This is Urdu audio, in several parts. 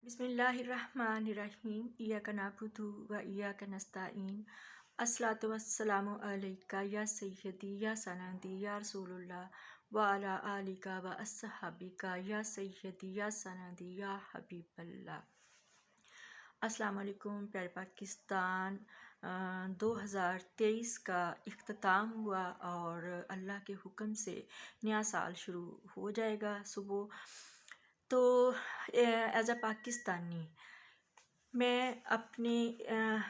بسم اللہ الرحمن الرحیم ایاک نعبد و ایاک نستعین الصلاۃ والسلام علیکہ یا سیدی یا سندی یا رسول اللہ وعلی آلک و اصحابک یا سیدی یا سندی یا حبیب اللہ۔ السلام علیکم پیارے پاکستان۔ 2023 کا اختتام ہوا اور اللہ کے حکم سے نیا سال شروع ہو جائے گا صبح تو ایز اے پاکستانی میں اپنے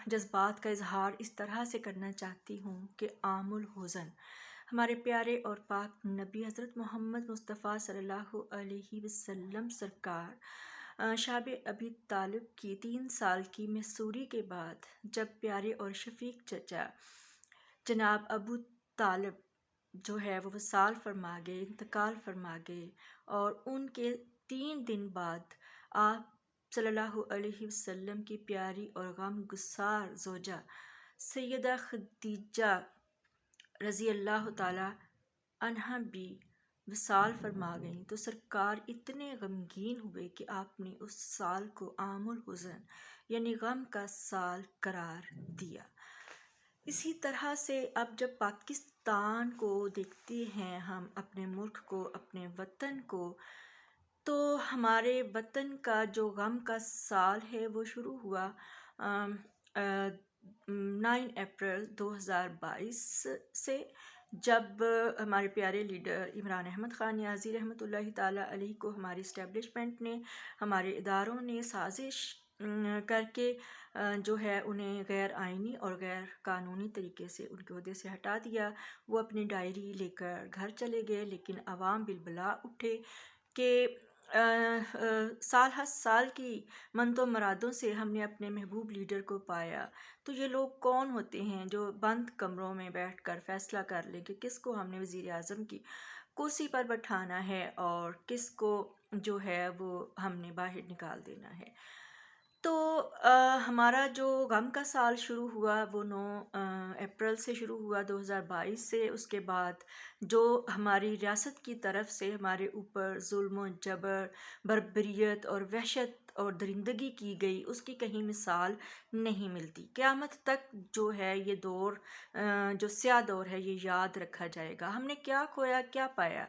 جذبات کا اظہار اس طرح سے کرنا چاہتی ہوں کہ عام الحزن ہمارے پیارے اور پاک نبی حضرت محمد مصطفیٰ صلی اللہ علیہ وسلم سرکار شاب ابی طالب کی 3 سال کی مسوری کے بعد جب پیارے اور شفیق چچا جناب ابو طالب جو ہے وہ وصال فرما گئے، انتقال فرما گئے، اور ان کے 3 دن بعد آپ صلی اللہ علیہ وسلم کی پیاری اور غم گسار زوجہ سیدہ خدیجہ رضی اللہ تعالی عنہا بھی وصال فرما گئیں تو سرکار اتنے غمگین ہوئے کہ آپ نے اس سال کو عام الحزن یعنی غم کا سال قرار دیا۔ اسی طرح سے اب جب پاکستان کو دیکھتے ہیں ہم، اپنے ملک کو، اپنے وطن کو، تو ہمارے وطن کا جو غم کا سال ہے وہ شروع ہوا 9 اپریل 2022 سے، جب ہمارے پیارے لیڈر عمران احمد خان نیازی رحمۃ اللہ تعالیٰ علیہ کو ہماری اسٹیبلشمنٹ نے، ہمارے اداروں نے سازش کر کے جو ہے انہیں غیر آئینی اور غیر قانونی طریقے سے ان کے عہدے سے ہٹا دیا۔ وہ اپنی ڈائری لے کر گھر چلے گئے، لیکن عوام بالبلا اٹھے کہ سال ہر سال کی منتوں مرادوں سے ہم نے اپنے محبوب لیڈر کو پایا، تو یہ لوگ کون ہوتے ہیں جو بند کمروں میں بیٹھ کر فیصلہ کر لیں کہ کس کو ہم نے وزیر اعظم کی کرسی پر بٹھانا ہے اور کس کو جو ہے وہ ہم نے باہر نکال دینا ہے۔ تو ہمارا جو غم کا سال شروع ہوا وہ 9 اپریل سے شروع ہوا 2022 سے۔ اس کے بعد جو ہماری ریاست کی طرف سے ہمارے اوپر ظلم و جبر، بربریت اور وحشت اور درندگی کی گئی، اس کی کہیں مثال نہیں ملتی۔ قیامت تک جو ہے یہ دور جو سیاہ دور ہے یہ یاد رکھا جائے گا۔ ہم نے کیا کھویا، کیا پایا؟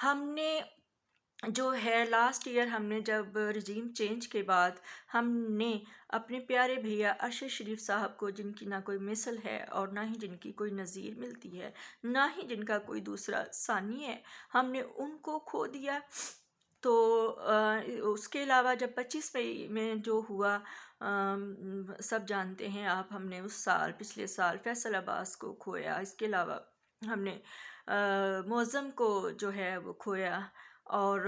ہم نے جو ہے لاسٹ ایئر ہم نے جب رجیم چینج کے بعد ہم نے اپنے پیارے بھیا ارشد شریف صاحب کو، جن کی نہ کوئی مثل ہے اور نہ ہی جن کی کوئی نظیر ملتی ہے، نہ ہی جن کا کوئی دوسرا ثانی ہے، ہم نے ان کو کھو دیا۔ تو اس کے علاوہ جب 25 مئی میں جو ہوا سب جانتے ہیں آپ، ہم نے اس سال پچھلے سال فیصل عباس کو کھویا۔ اس کے علاوہ ہم نے معظم کو جو ہے وہ کھویا، اور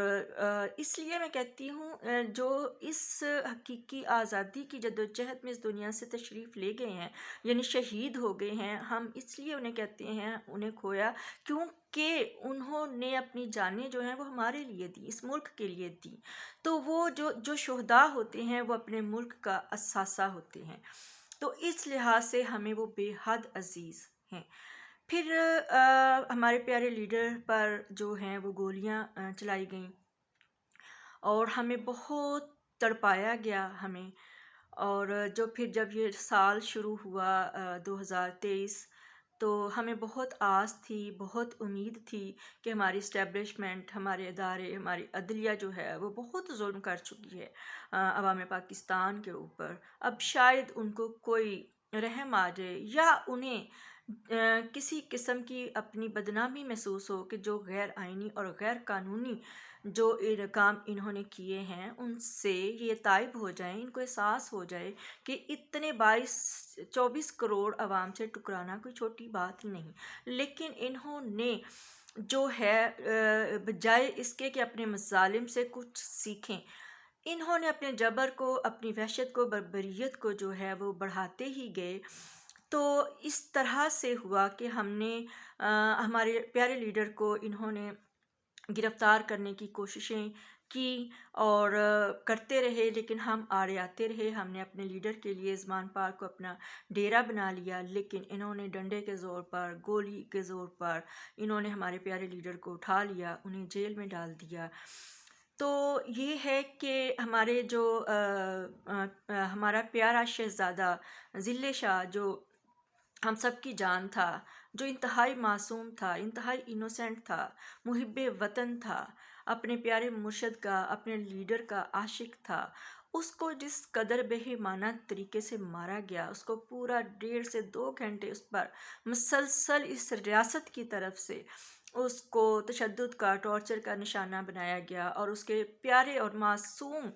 اس لیے میں کہتی ہوں جو اس حقیقی آزادی کی جدوجہد میں اس دنیا سے تشریف لے گئے ہیں، یعنی شہید ہو گئے ہیں، ہم اس لیے انہیں کہتے ہیں انہیں کھویا کیونکہ انہوں نے اپنی جانیں جو ہیں وہ ہمارے لیے دی، اس ملک کے لیے دی۔ تو وہ جو شہداء ہوتے ہیں وہ اپنے ملک کا اثاثہ ہوتے ہیں، تو اس لحاظ سے ہمیں وہ بے حد عزیز ہیں۔ پھر ہمارے پیارے لیڈر پر جو ہیں وہ گولیاں چلائی گئیں اور ہمیں بہت تڑپایا گیا ہمیں، اور جب یہ سال شروع ہوا 2023 تو ہمیں بہت آس تھی، بہت امید تھی کہ ہماری اسٹیبلشمنٹ، ہمارے ادارے، ہماری عدلیہ جو ہے وہ بہت ظلم کر چکی ہے عوام پاکستان کے اوپر، اب شاید ان کو کوئی رحم آ جائے یا انہیں کسی قسم کی اپنی بدنامی محسوس ہو کہ جو غیر آئینی اور غیر قانونی جو کام انہوں نے کیے ہیں ان سے یہ طائب ہو جائیں، ان کو احساس ہو جائے کہ اتنے 24 کروڑ عوام سے ٹکرانا کوئی چھوٹی بات نہیں۔ لیکن انہوں نے جو ہے بجائے اس کے کہ اپنے مظالم سے کچھ سیکھیں، انہوں نے اپنے جبر کو، اپنی وحشت کو، بربریت کو جو ہے وہ بڑھاتے ہی گئے۔ تو اس طرح سے ہوا کہ ہم نے ہمارے پیارے لیڈر کو انہوں نے گرفتار کرنے کی کوششیں کی اور کرتے رہے، لیکن ہم آڑے آتے رہے۔ ہم نے اپنے لیڈر کے لیے زمان پارک کو اپنا ڈیرا بنا لیا، لیکن انہوں نے ڈنڈے کے زور پر، گولی کے زور پر انہوں نے ہمارے پیارے لیڈر کو اٹھا لیا، انہیں جیل میں ڈال دیا۔ تو یہ ہے کہ ہمارے جو ہمارا پیارا شہزادہ ذل شاہ، جو ہم سب کی جان تھا، جو انتہائی معصوم تھا، انتہائی انوسینٹ تھا، محب وطن تھا، اپنے پیارے مرشد کا، اپنے لیڈر کا عاشق تھا، اس کو جس قدر بہیمانہ طریقے سے مارا گیا، اس کو پورا 1.5 سے 2 گھنٹے اس پر مسلسل اس ریاست کی طرف سے اس کو تشدد کا، ٹارچر کا نشانہ بنایا گیا، اور اس کے پیارے اور معصوم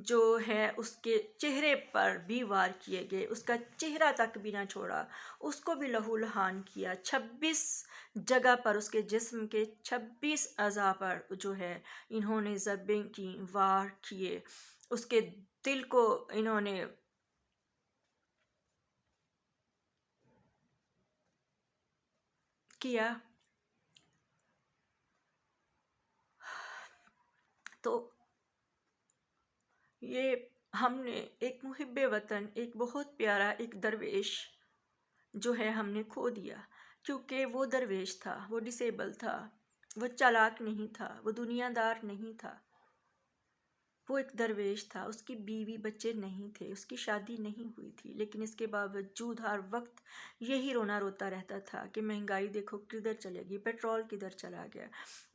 جو ہے اس کے چہرے پر بھی وار کیے گئے، اس کا چہرہ تک بھی نہ چھوڑا، اس کو بھی لہو لہان کیا، 26 جگہ پر اس کے جسم کے 26 اعضاء پر جو ہے انہوں نے ضربیں کی، وار کیے، اس کے دل کو انہوں نے کیا. تو یہ ہم نے ایک محب وطن، ایک بہت پیارا ایک درویش جو ہے ہم نے کھو دیا، کیونکہ وہ درویش تھا، وہ ڈسیبل تھا، وہ چالاک نہیں تھا، وہ دنیا دار نہیں تھا، وہ ایک درویش تھا، اس کی بیوی بچے نہیں تھے، اس کی شادی نہیں ہوئی تھی، لیکن اس کے باوجود ہر وقت یہی رونا روتا رہتا تھا کہ مہنگائی دیکھو کدھر چلے گی، پیٹرول کدھر چلا گیا،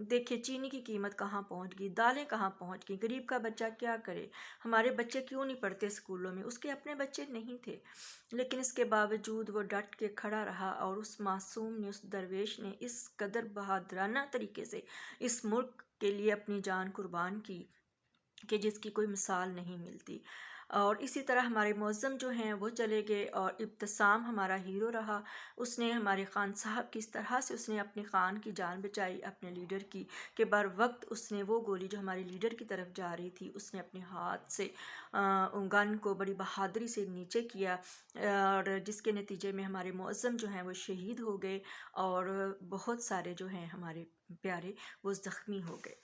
دیکھیں چینی کی قیمت کہاں پہنچ گئی، دالیں کہاں پہنچ گئی، غریب کا بچہ کیا کرے، ہمارے بچے کیوں نہیں پڑھتے اسکولوں میں. اس کے اپنے بچے نہیں تھے، لیکن اس کے باوجود وہ ڈٹ کے کھڑا رہا، اور اس معصوم نے، اس درویش نے اس قدر بہادرانہ طریقے سے اس ملک کے لیے اپنی جان قربان کی کہ جس کی کوئی مثال نہیں ملتی. اور اسی طرح ہمارے معظم جو ہیں وہ چلے گئے، اور ابتسام ہمارا ہیرو رہا. اس نے ہمارے خان صاحب کس طرح سے اس نے اپنے خان کی جان بچائی، اپنے لیڈر کی، کہ بر وقت اس نے وہ گولی جو ہمارے لیڈر کی طرف جا رہی تھی اس نے اپنے ہاتھ سے گن کو بڑی بہادری سے نیچے کیا، اور جس کے نتیجے میں ہمارے معظم جو ہیں وہ شہید ہو گئے، اور بہت سارے جو ہیں ہمارے پیارے وہ زخمی ہو گئے.